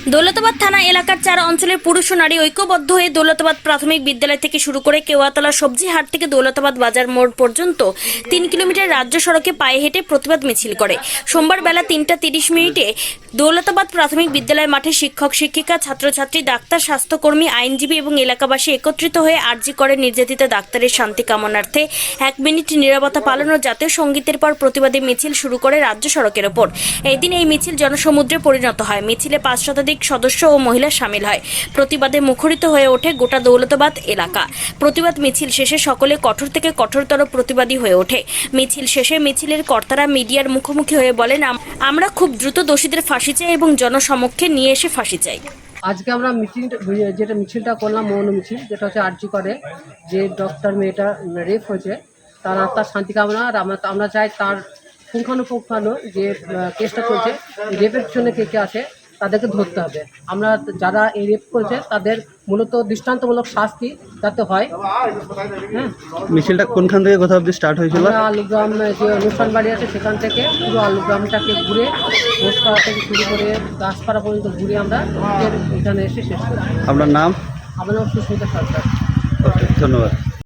দৌলতাবাদ থানা এলাকার 4 অঞ্চলের পুরুষ ও নারী ঐক্যবদ্ধ হয়ে দৌলতাবাদ প্রাথমিক বিদ্যালয় থেকে শুরু করে কেওয়াতলা সবজি হাট থেকে দৌলতাবাদ বাজার মোড় পর্যন্ত 3 কিলোমিটার রাজ্য সড়কে পায়ে হেঁটে প্রতিবাদ মিছিল করে। সোমবার বেলা 3:30 দৌলতাবাদ প্রাথমিক বিদ্যালয় মাঠে শিক্ষক শিক্ষিকা ছাত্রছাত্রী ডাক্তার স্বাস্থ্যকর্মী আইনজীবী এবং এলাকাবাসী একত্রিত হয়ে আরজি করে নির্যাতিত ডাক্তারের শান্তি কামনার্থে 1 মিনিট নীরবতা পালন ও জাতীয় সঙ্গীতের পর প্রতিবাদী মিছিল শুরু করে রাজ্য সড়কের ওপর। এদিন এই মিছিল জনসমুদ্রে পরিণত হয়। মিছিলে 5 শতাধিক সদস্য ও মহিলা শামিল হয়। প্রতিবাদে মুখরিত হয়ে ওঠে গোটা দৌলতাবাদ এলাকা। প্রতিবাদ মিছিল শেষে সকলে কঠোর থেকে কঠোরতর প্রতিবাদী হয়ে ওঠে। মিছিল শেষে মিছিলের কর্তারা মিডিয়ার মুখোমুখি হয়ে বলেন, আমরা খুব দ্রুত দোষীদের ফাঁসি চাই এবং জনসমক্ষে নিয়ে এসে ফাঁসি চাই। আজকে আমরা মিছিলটা করলাম, মৌন মিছিল, যেটা হচ্ছে আরজি করে যে ডক্টর মেয়েটা রেপ হয়েছে তার আত্মার শান্তি কামনা। আর আমরা চাই তার পুঙ্খানুপুঙ্খানু যে কেসটা চলছে, রেপের জন্য কে কে আছে তাদেরকে ধরতে হবে। আমরা যারা এই রেপ করেছে তাদের মূলত দৃষ্টান্তমূলক শাস্তি যাতে হয়। হ্যাঁ, মিছিলটা কোনখান থেকে কোথাও অবধি স্টার্ট হয়েছিল? আলুগ্রাম যে অনুষ্ঠান বাড়ি আছে সেখান থেকে পুরো আলুগ্রামটাকে ঘুরে ঘোষপাড়া থেকে শুরু করে দাসপাড়া পর্যন্ত ঘুরে আমরা এখানে এসে শেষ করি। আপনার নাম? আমার নাম সুস্মিতা সরকার। ওকে, ধন্যবাদ।